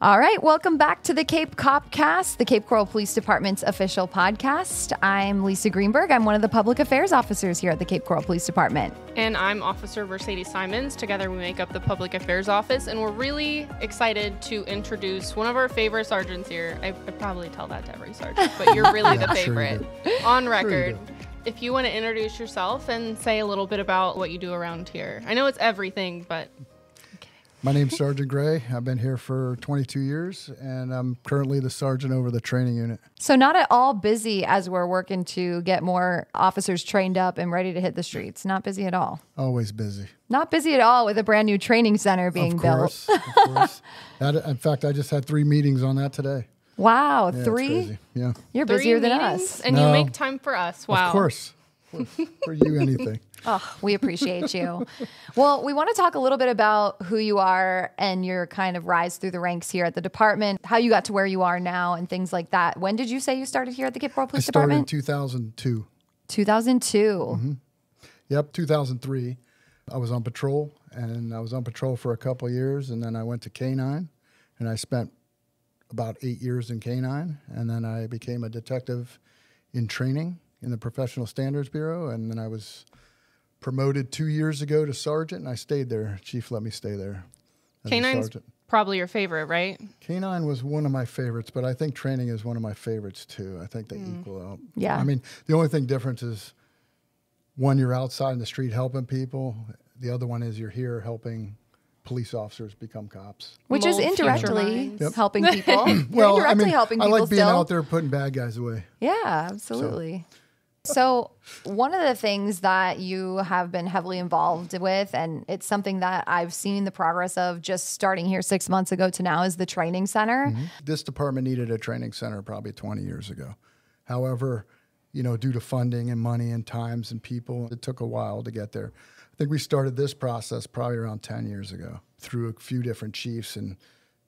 All right, welcome back to the Cape Copcast, the Cape Coral Police Department's official podcast. I'm Lisa Greenberg. I'm one of the public affairs officers here at the Cape Coral Police Department. And I'm Officer Mercedes Simonds. Together we make up the public affairs office, and we're really excited to introduce one of our favorite sergeants here. I probably tell that to every sergeant, but you're really the favorite. Sure on record. Sure if you want to introduce yourself and say a little bit about what you do around here. I know it's everything, but... My name's Sergeant Gray. I've been here for 22 years, and I'm currently the sergeant over the training unit. So not at all busy as we're working to get more officers trained up and ready to hit the streets. Not busy at all. Always busy. Not busy at all with a brand new training center being built. Of course. In fact, I just had 3 meetings on that today. Wow, yeah, 3? Crazy. Yeah. You're busier than us. And you make time for us. Wow. Of course. For you, anything. Oh, we appreciate you. Well, we want to talk a little bit about who you are and your kind of rise through the ranks here at the department, how you got to where you are now and things like that. When did you say you started here at the Cape Coral Police Department? I started in 2002. 2002. Mm-hmm. Yep, 2003. I was on patrol, and I was on patrol for a couple of years, and then I went to K-9, and I spent about 8 years in K-9, and then I became a detective in training in the Professional Standards Bureau, and then I was promoted 2 years ago to sergeant, and I stayed there. Chief let me stay there. K-9's probably your favorite, right? K-9 was one of my favorites, but I think training is one of my favorites too. I think they equal out. Yeah. I mean, the only thing difference is one, you're outside in the street helping people. The other one is you're here helping police officers become cops. Which is indirectly helping people. Well, indirectly I mean, helping people I like being still. out there putting bad guys away. Yeah, absolutely. So one of the things that you have been heavily involved with, and it's something that I've seen the progress of just starting here 6 months ago to now, is the training center. Mm-hmm. This department needed a training center probably 20 years ago. However, you know, due to funding and money and times and people, it took a while to get there. I think we started this process probably around 10 years ago through a few different chiefs, and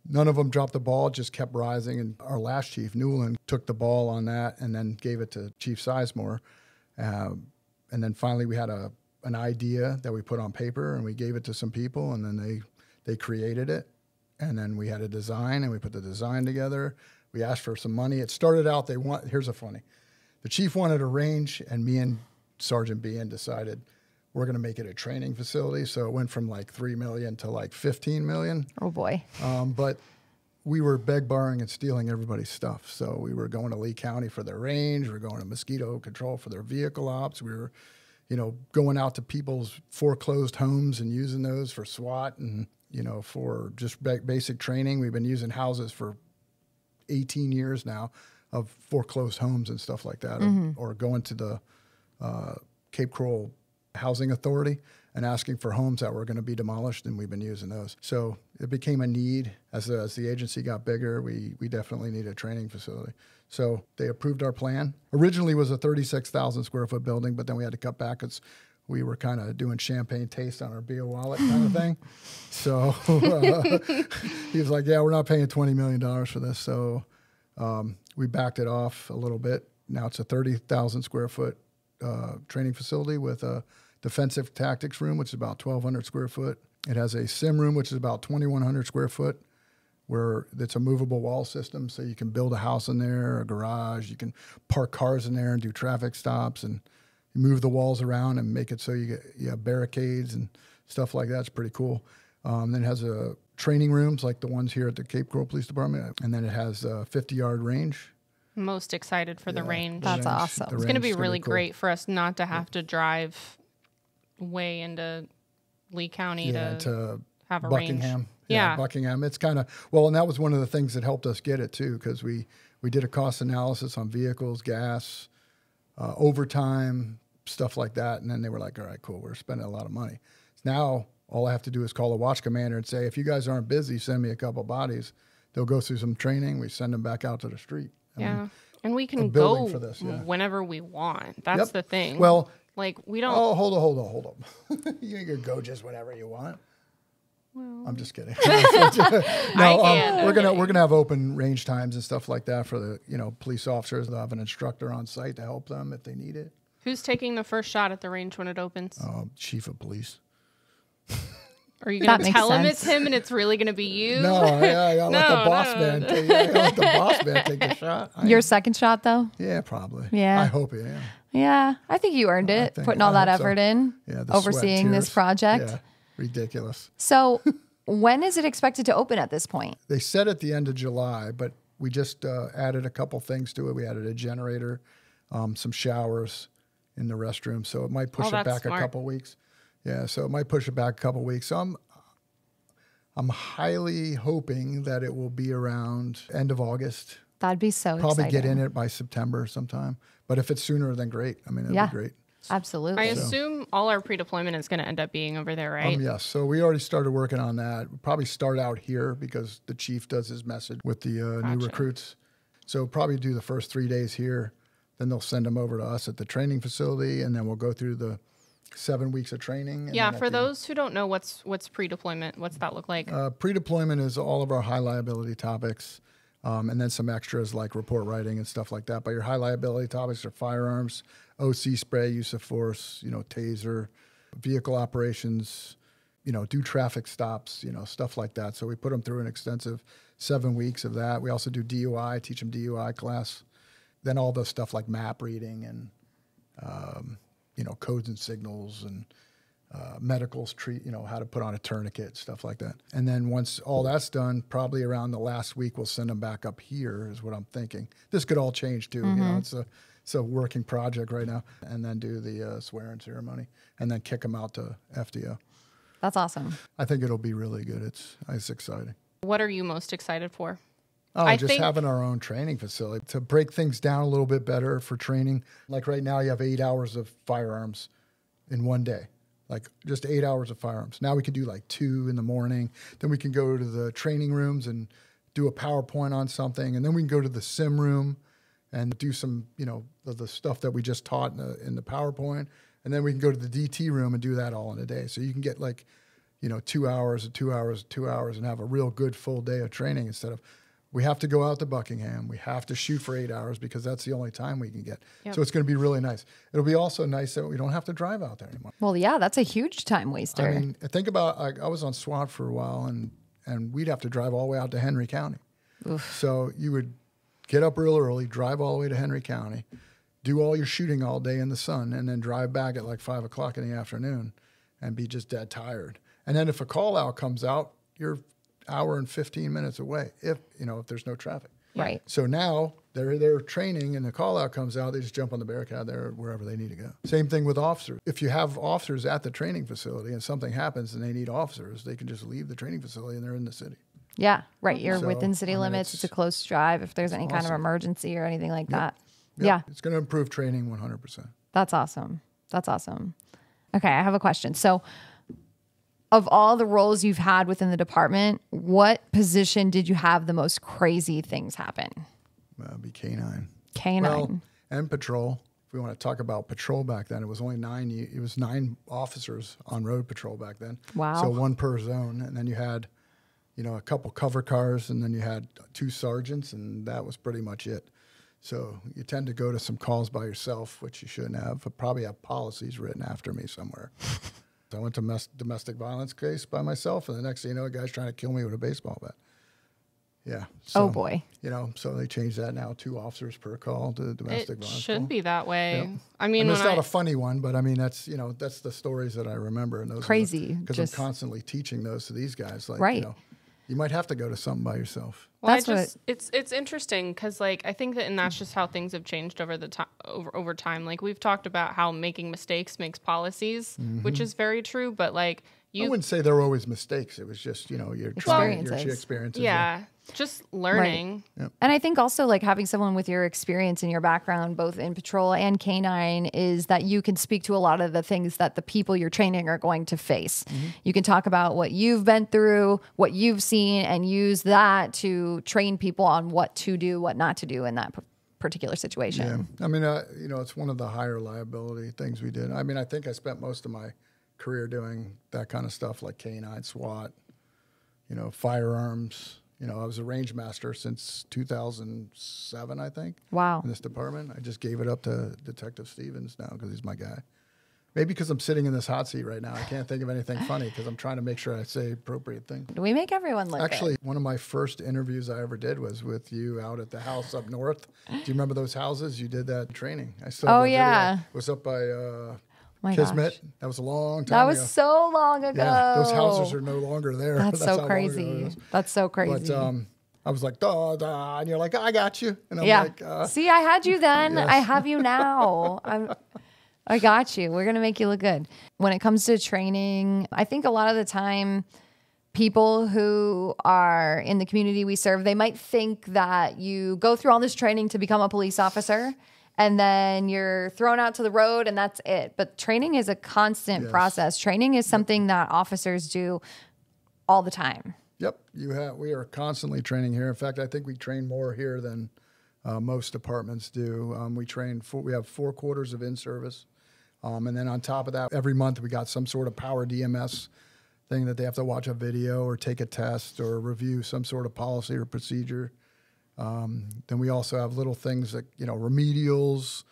none of them dropped the ball, just kept rising. And our last chief, Newland, took the ball on that and then gave it to Chief Sizemore. And then finally we had an idea that we put on paper, and we gave it to some people, and then they created it. And then we had a design, and we put the design together. We asked for some money. It started out, here's a funny. The chief wanted a range, and me and Sergeant Bean decided we're going to make it a training facility. So it went from like $3 million to like $15 million. Oh, boy. But we were borrowing and stealing everybody's stuff. So we were going to Lee County for their range. We were going to mosquito control for their vehicle ops. We were, going out to people's foreclosed homes and using those for SWAT and, for just basic training. We've been using houses for 18 years now of foreclosed homes and stuff like that, or going to the Cape Coral Housing Authority and asking for homes that were going to be demolished, and we've been using those. So it became a need. As the agency got bigger, we definitely needed a training facility. So they approved our plan. Originally it was a 36,000 square foot building, but then we had to cut back because we were kind of doing champagne taste on our beer wallet kind of thing. So he was like, yeah, we're not paying $20 million for this. So we backed it off a little bit. Now it's a 30,000 square foot training facility with a defensive tactics room, which is about 1,200 square foot. It has a sim room, which is about 2,100 square foot, where it's a movable wall system, so you can build a house in there, a garage. You can park cars in there and do traffic stops, and you move the walls around and make it so you have barricades and stuff like that. It's pretty cool. Then it has training rooms like the ones here at the Cape Coral Police Department, and then it has a 50-yard range. Most excited for the range. That's awesome. It's going to be really great for us not to have to drive way into Lee County to have a Buckingham. range. Yeah, Buckingham. It's kind of, and that was one of the things that helped us get it too, because we did a cost analysis on vehicles, gas, overtime, stuff like that. And then they were like, all right, cool, we're spending a lot of money. Now all I have to do is call a watch commander and say, if you guys aren't busy, send me a couple bodies. They'll go through some training. We send them back out to the street. And we can go whenever we want. That's the thing. Well, like we don't. Oh, hold on. You can go just whenever you want. Well, I'm just kidding. We're gonna have open range times and stuff like that for the police officers. They'll have an instructor on site to help them if they need it. Who's taking the first shot at the range when it opens? Chief of police. Are you going That to tell makes him sense. it's him and it's really going to be you? No, I'll let the No, boss no. man take, I'll let the boss man take the shot. Your second shot, though? Yeah, probably. Yeah. I hope, yeah. Yeah, I think you earned it, putting all that I hope so. effort in, Yeah, the sweat, overseeing this tears. project. Yeah, ridiculous. So when is it expected to open at this point? They said at the end of July, but we just added a couple things to it. We added a generator, some showers in the restroom, so it might push it that's back smart. a couple weeks. Yeah, so it might push it back a couple weeks. So I'm highly hoping that it will be around end of August. That'd be so Probably exciting. get in it by September sometime. But if it's sooner, then great. I mean, that'd be great. Absolutely. I assume all our pre-deployment is going to end up being over there, right? Yes. So we already started working on that. We'll probably start out here because the chief does his message with the new recruits. So probably do the first 3 days here. Then they'll send them over to us at the training facility, and then we'll go through the 7 weeks of training. And Yeah, then at for the end- those who don't know what's pre-deployment, what's that look like? Pre-deployment is all of our high liability topics, and then some extras like report writing and stuff like that. But your high liability topics are firearms, OC spray, use of force, taser, vehicle operations, do traffic stops, stuff like that. So we put them through an extensive 7 weeks of that. We also do DUI, teach them DUI class. Then all the stuff like map reading and, codes and signals and medicals, how to put on a tourniquet, stuff like that. And then once all that's done, probably around the last week, we'll send them back up here is what I'm thinking. This could all change too. It's a working project right now. And then do the swearing ceremony and then kick them out to FDO. That's awesome. I think it'll be really good. It's exciting. What are you most excited for? Oh, I just think- having our own training facility to break things down a little bit better for training. Like right now, you have 8 hours of firearms in one day, like just 8 hours of firearms. Now we can do like 2 in the morning. Then we can go to the training rooms and do a PowerPoint on something. And then we can go to the sim room and do some, the stuff that we just taught in the PowerPoint. And then we can go to the DT room and do that all in a day. So you can get like, 2 hours, 2 hours, 2 hours and have a real good full day of training instead of, we have to go out to Buckingham. We have to shoot for 8 hours because that's the only time we can get. Yep. So it's going to be really nice. It'll be also nice that we don't have to drive out there anymore. Well, yeah, that's a huge time waster. I mean, think about, I was on SWAT for a while and we'd have to drive all the way out to Henry County. Oof. So you would get up real early, drive all the way to Henry County, do all your shooting all day in the sun, and then drive back at like 5 o'clock in the afternoon and be just dead tired. And then if a call out comes out, you're hour and 15 minutes away if there's no traffic. Right. So now they're training and the call out comes out, they just jump on the barricade there wherever they need to go. Same thing with officers. If you have officers at the training facility and something happens and they need officers, they can just leave the training facility and they're in the city. Yeah, right. You're So, within city limits. It's a close drive if there's any kind of awesome. emergency or anything like that. Yep. Yeah, It's going to improve training 100%. that's awesome. That's awesome. Okay, I have a question. So, of all the roles you've had within the department, what position did you have the most crazy things happen? Be K-9. K-9. Well, and patrol. If we want to talk about patrol back then, it was only 9 officers on road patrol back then. Wow. So 1 per zone. And then you had, a couple cover cars, and then you had 2 sergeants, and that was pretty much it. So you tend to go to some calls by yourself, which you shouldn't have, but probably have policies written after me somewhere. I went to domestic violence case by myself, and the next thing you know, a guy's trying to kill me with a baseball bat. Yeah. So, Oh, boy. So they changed that now, 2 officers per call to domestic It violence. should call. be that way. Yep. I mean, And when it's not a funny one, but I mean, that's the stories that I remember. And those Crazy, because I'm just- constantly teaching those to these guys. Like, Right. You might have to go to something by yourself. Well, That's it's interesting because I think that, and that's just how things have changed over the time. Over time, like we've talked about how making mistakes makes policies, which is very true. But I wouldn't say there were always mistakes. It was just your trying, your Experiences. experiences. yeah, just learning. And I think also like having someone with your experience and your background, both in patrol and K-9, is that you can speak to a lot of the things that the people you're training are going to face. You can talk about what you've been through, what you've seen, and use that to train people on what to do, what not to do in that particular situation. Yeah. I mean, it's one of the higher liability things we did. I mean, I think I spent most of my career doing that kind of stuff like K-9, SWAT, firearms. I was a range master since 2007, I think. Wow. In this department. I just gave it up to Detective Stevens now because he's my guy. Maybe because I'm sitting in this hot seat right now, I can't think of anything funny because I'm trying to make sure I say appropriate things. We make everyone look Actually, good. one of my first interviews I ever did was with you out at the house up north. Do you remember those houses? You did that training. I still have Oh, that yeah. video. It was up by My Kismet. gosh. That was a long time That ago. was so long ago. Yeah, those houses are no longer there. That's how so long ago it crazy. is. That's so crazy. But I was like, da, da, and you're like, I got you. And I'm yeah. like, See, I had you then. Yes. I have you now. I got you. We're going to make you look good. When it comes to training, I think a lot of the time, people who are in the community we serve, they might think that you go through all this training to become a police officer and then you're thrown out to the road and that's it. But training is a constant process. Training is something that officers do all the time. Yep, we are constantly training here. In fact, I think we train more here than most departments do. We have 4 quarters of in-service. And then on top of that, every month we got some sort of power DMS thing that they have to watch a video or take a test or review some sort of policy or procedure. Then we also have little things like, remedials.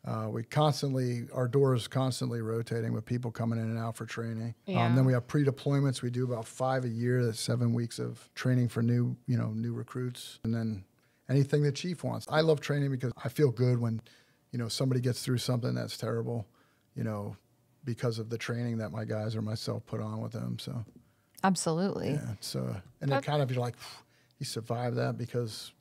Our door is constantly rotating with people coming in and out for training. Yeah. Then we have pre-deployments. We do about 5 a year. That's 7 weeks of training for new recruits. And then anything the chief wants. I love training because I feel good when, somebody gets through something that's terrible, because of the training that my guys or myself put on with them. So Absolutely. yeah, and it kind of, you're like, he survived that because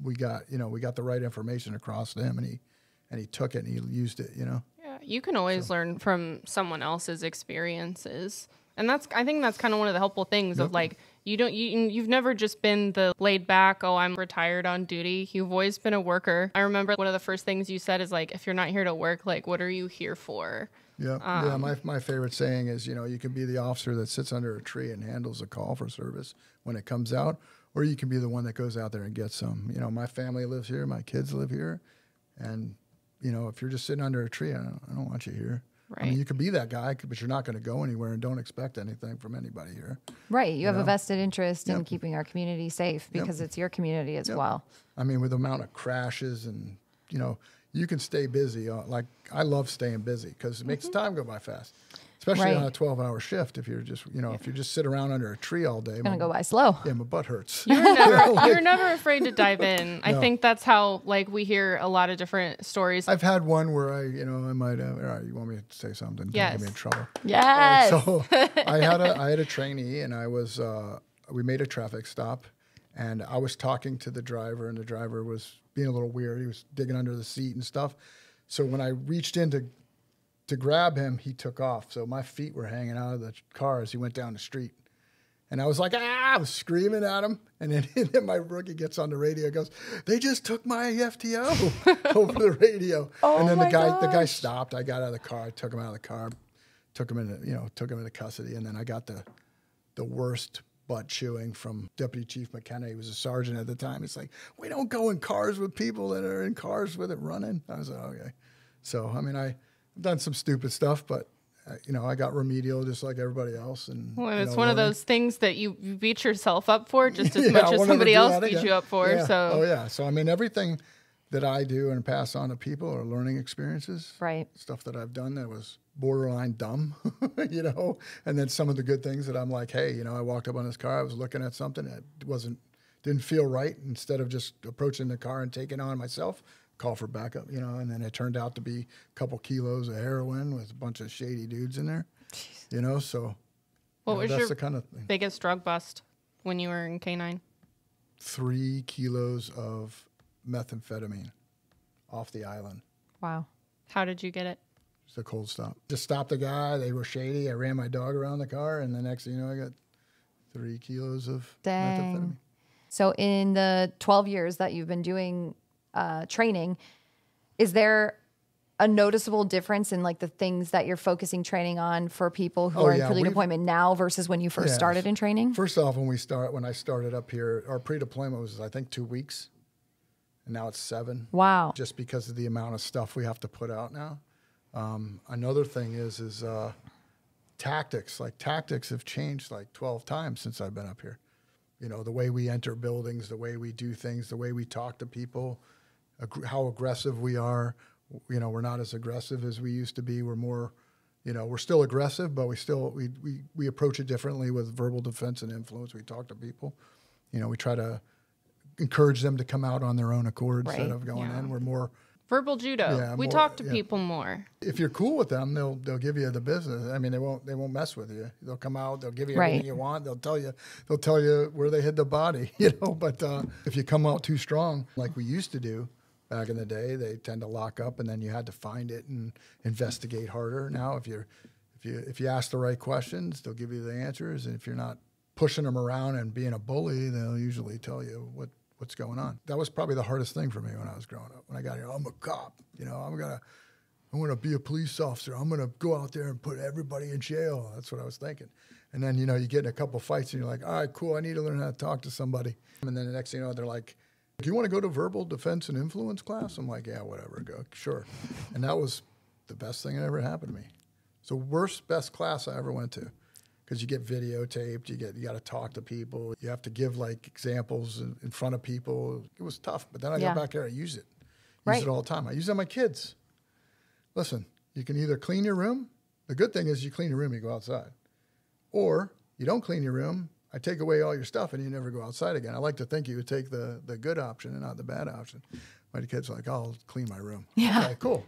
we got the right information across to him, and he took it and he used it. Yeah, you can always learn from someone else's experiences, and I think that's kind of one of the helpful things of like you've never just been the laid back, oh, I'm retired on duty. You've always been a worker. I remember one of the first things you said is like, if you're not here to work, like, what are you here for? Yeah, my favorite saying is, you can be the officer that sits under a tree and handles a call for service when it comes out, or you can be the one that goes out there and gets some. My family lives here, my kids live here, and if you're just sitting under a tree, I don't want you here. Right. I mean, you could be that guy, but you're not going to go anywhere, and don't expect anything from anybody here. Right. You have a vested interest in keeping our community safe because it's your community as well. I mean, with the amount of crashes and, you can stay busy. Like, I love staying busy because it makes time go by fast, especially on a 12-hour shift. If you're just, if you just sit around under a tree all day, It's going to go by slow. Yeah, my butt hurts. You're never afraid to dive in. I think that's how, we hear a lot of different stories. I've had one where I might have, all right, you want me to say something? Don't Yes. get me in trouble. Yes. So I had a trainee, and we made a traffic stop, and I was talking to the driver, and the driver was being a little weird. He was digging under the seat and stuff. So when I reached in to grab him, he took off. So my feet were hanging out of the car as he went down the street. And I was like, I was screaming at him. And then my rookie gets on the radio and goes, they just took my FTO over the radio. Oh, and then the guy gosh. stopped. I got out of the car, I took him out of the car, took him into custody. And then I got the worst butt chewing from Deputy Chief McKenna. He was a sergeant at the time. It's like, we don't go in cars with people that are in cars with it running. I was like, okay. So, I mean, I've done some stupid stuff, but, I got remedial just like everybody else. And it's one of those things that you beat yourself up for just as much as somebody else beat you up for. Yeah. So, oh, yeah. So, I mean, everything that I do and pass on to people are learning experiences. Right. Stuff that I've done that was borderline dumb, and then some of the good things that I'm like, hey, I walked up on this car, I was looking at something that didn't feel right. Instead of just approaching the car and taking on myself, call for backup, and then it turned out to be a couple kilos of heroin with a bunch of shady dudes in there, so what was that's your the kind of thing. biggest drug bust when you were in K-9? 3 kilos of methamphetamine off the island. Wow. How did you get it? It's a cold stop. Just stopped the guy. They were shady. I ran my dog around the car, and the next thing you know, I got 3 kilos of methamphetamine. So in the 12 years that you've been doing training, is there a noticeable difference in the things that you're focusing training on for people who are in pre-deployment now versus when you first started in training? First off, when I started up here, our pre-deployment was, I think, 2 weeks, and now it's 7. Wow. Just because of the amount of stuff we have to put out now. Another thing is tactics. Tactics have changed 12 times since I've been up here. The way we enter buildings, the way we do things, the way we talk to people, how aggressive we are. We're not as aggressive as we used to be. We're more You know, we're still aggressive, but we approach it differently with verbal defense and influence. We talk to people. You know, we try to encourage them to come out on their own accord instead of going in. We're more verbal judo. Yeah, we talk to people more. If you're cool with them, they'll give you the business. I mean, they won't mess with you. They'll come out. They'll give you everything you want. They'll tell you where they hid the body. You know, but if you come out too strong, like we used to do back in the day, they tend to lock up, and then you had to find it and investigate harder. Now, if you ask the right questions, they'll give you the answers, and if you're not pushing them around and being a bully, they'll usually tell you what's going on. That was probably the hardest thing for me when I was growing up. When I got here, I'm a cop. You know, I'm gonna be a police officer. I'm gonna go out there and put everybody in jail. That's what I was thinking. And then, you know, you get in a couple fights and you're like, all right, cool. I need to learn how to talk to somebody. And then the next thing you know, they're like, do you want to go to verbal defense and influence class? I'm like, yeah, whatever, go, sure. And that was the best thing that ever happened to me. It's the best class I ever went to. Because you get videotaped, you got to talk to people, you have to give like examples in front of people. It was tough, but then I got back there, I use it all the time. I use it on my kids. Listen, you can either clean your room. The good thing is you clean your room, you go outside, or you don't clean your room. I take away all your stuff and you never go outside again. I like to think you would take the good option and not the bad option. My kids are like, I'll clean my room. Yeah, okay, cool.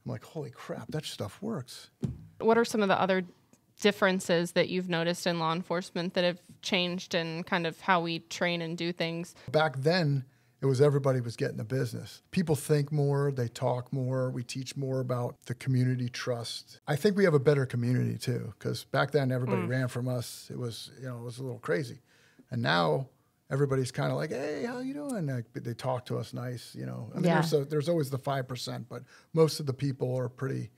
I'm like, holy crap, that stuff works. What are some of the other differences that you've noticed in law enforcement that have changed in kind of how we train and do things? Back then, it was everybody was getting the business. People think more, they talk more, we teach more about the community trust. I think we have a better community too, because back then everybody ran from us. It was, you know, it was a little crazy. And now everybody's kind of like, hey, how you doing? They talk to us nice, you know. I mean, there's always the 5%, but most of the people are pretty,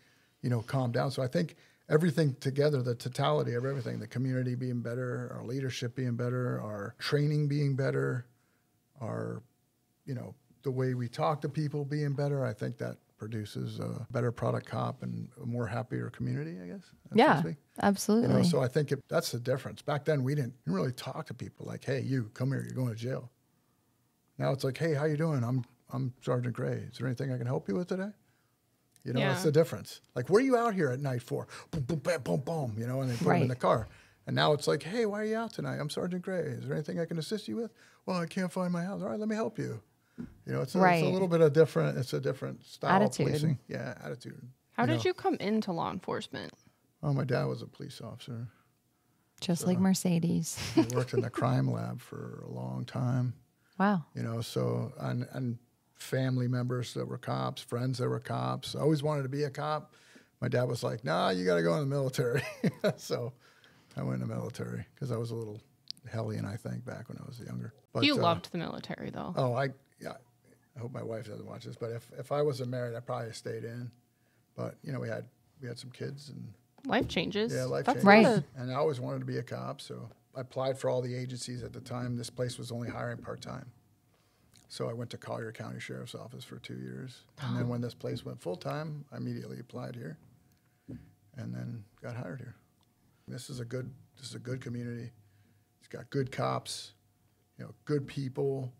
you know, calmed down. So I think everything together, the totality of everything, the community being better, our leadership being better, our training being better, our, you know, the way we talk to people being better, I think that produces a better product cop and a more happier community, I guess. Yeah, absolutely. You know, so I think that's the difference. Back then, we didn't really talk to people like, hey, you, come here, you're going to jail. Now it's like, hey, how you doing? I'm Sergeant Gray. Is there anything I can help you with today? You know, that's the difference. Like, what are you out here at night for? Boom, boom, bam, boom, boom, you know, and they put them in the car. And now it's like, hey, why are you out tonight? I'm Sergeant Gray. Is there anything I can assist you with? Well, I can't find my house. All right, let me help you. You know, it's a little bit of different, it's a different style of policing. Yeah, attitude. How did you come into law enforcement? Oh, my dad was a police officer. Just like Mercedes. He worked in the crime lab for a long time. Wow. You know, so, and family members that were cops, friends that were cops. I always wanted to be a cop. My dad was like, nah, you got to go in the military. So I went in the military because I was a little hellion, I think, back when I was younger. But, you loved the military, though. Oh, I hope my wife doesn't watch this, but if I wasn't married, I probably stayed in. But, you know, we had some kids. And life changes. Yeah, life changes. Right. And I always wanted to be a cop, so I applied for all the agencies at the time. This place was only hiring part-time. So I went to Collier County Sheriff's Office for 2 years. And then when this place went full-time, I immediately applied here and then got hired here. This is a good community. It's got good cops, you know, good people.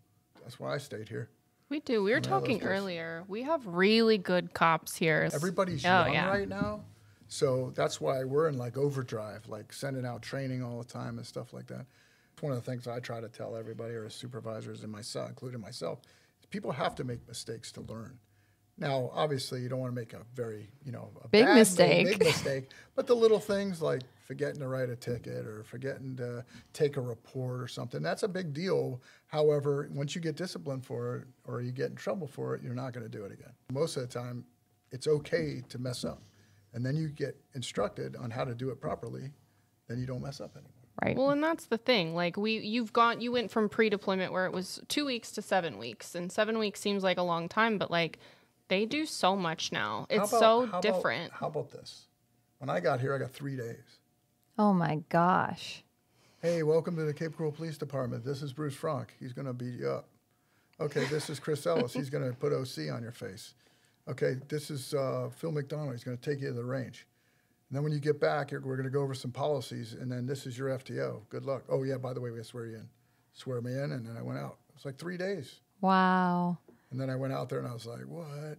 That's why I stayed here. We do. We were talking earlier. We have really good cops here. Everybody's young right now. So that's why we're in like overdrive, like sending out training all the time and stuff like that. One of the things I try to tell everybody, or supervisors and myself, including myself, is people have to make mistakes to learn. Now, obviously, you don't want to make a very, you know, a big big mistake, but the little things like forgetting to write a ticket or forgetting to take a report or something, that's a big deal. However, once you get disciplined for it or you get in trouble for it, you're not going to do it again. Most of the time, it's okay to mess up. And then you get instructed on how to do it properly, then you don't mess up anymore. Right. Well, and that's the thing. Like you went from pre-deployment where it was 2 weeks to 7 weeks, and 7 weeks seems like a long time, but like they do so much now. It's so different. How about this? When I got here, I got 3 days. Oh my gosh. Hey, welcome to the Cape Coral Police Department. This is Bruce Frank. He's going to beat you up. Okay, this is Chris Ellis. He's going to put OC on your face. Okay, this is Phil McDonald. He's going to take you to the range. And then when you get back, we're going to go over some policies, and then this is your FTO. Good luck. Oh, yeah, by the way, we swear you in. Swear me in, and then I went out. It was like 3 days. Wow. And then I went out there, and I was like, what?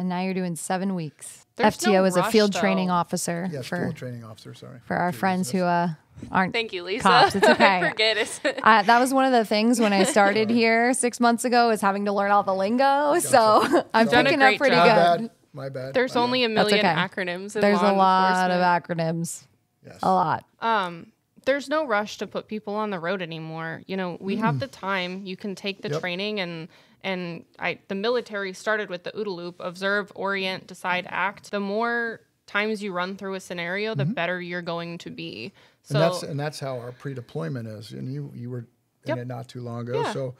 And now you're doing 7 weeks. There's FTO no is a rush, field though. training officer Yes, field training officer, sorry. for our friends who aren't Thank you, Lisa. cops. It's okay. I forget it. That was one of the things when I started here 6 months ago, is having to learn all the lingo. So I'm Done a picking up great pretty job. good. My bad. There's My only bad. a million okay. acronyms in There's law a lot enforcement. of acronyms. Yes. A lot. There's no rush to put people on the road anymore. You know, we have the time. You can take the Yep. training and the military started with the OODA loop: observe, orient, decide, act. The more times you run through a scenario, the better you're going to be. So And that's how our pre-deployment is. And you were in it not too long ago. Yeah. So,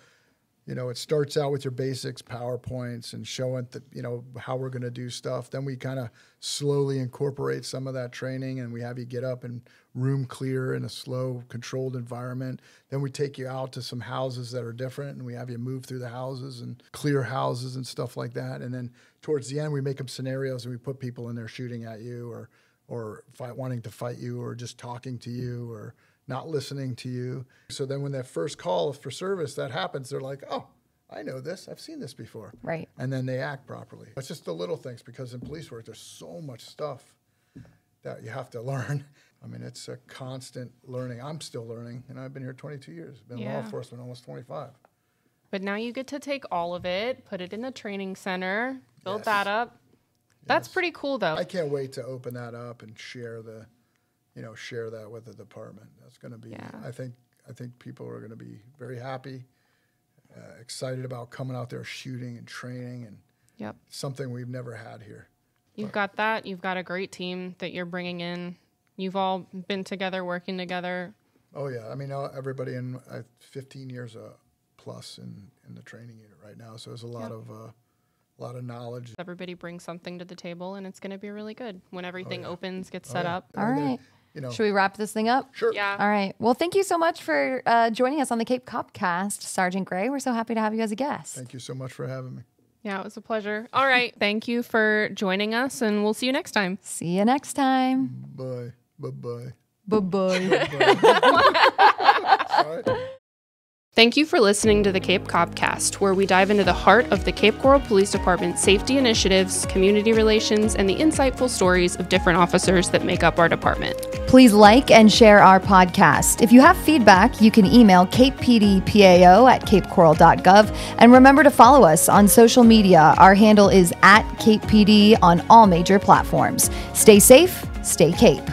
you know, it starts out with your basics, PowerPoints, and showing that, you know, how we're going to do stuff. Then we kind of slowly incorporate some of that training, and we have you get up and room clear in a slow, controlled environment. Then we take you out to some houses that are different, and we have you move through the houses and clear houses and stuff like that. And then towards the end, we make them scenarios, and we put people in there shooting at you or wanting to fight you, or just talking to you, or not listening to you. So then when that first call for service that happens, they're like, oh, I know this. I've seen this before. Right. And then they act properly. It's just the little things, because in police work, there's so much stuff that you have to learn. I mean, it's a constant learning. I'm still learning, and I've been here 22 years. Been in law enforcement almost 25. But now you get to take all of it, put it in the training center, build Yes. that up. That's Yes. pretty cool, though. I can't wait to open that up and share that with the department. That's going to be, I think people are going to be very happy, excited about coming out there shooting and training, and Yep. something we've never had here. You've got that. You've got a great team that you're bringing in. You've all been together, working together. Oh yeah, I mean everybody in 15 years plus in the training unit right now. So there's a lot of knowledge. Everybody brings something to the table, and it's going to be really good when everything opens, gets set up. All right. You know, Should we wrap this thing up? sure. Yeah. All right. Well, thank you so much for joining us on the Cape Copcast, Sergeant Gray. We're so happy to have you as a guest. Thank you so much for having me. Yeah, it was a pleasure. All right. Thank you for joining us, and we'll see you next time. See you next time. Bye. Bye-bye. Bye-bye. All right. Thank you for listening to the Cape Copcast, where we dive into the heart of the Cape Coral Police Department's safety initiatives, community relations, and the insightful stories of different officers that make up our department. Please like and share our podcast. If you have feedback, you can email capepdpao@capecoral.gov. And remember to follow us on social media. Our handle is @CapePD on all major platforms. Stay safe, stay Cape.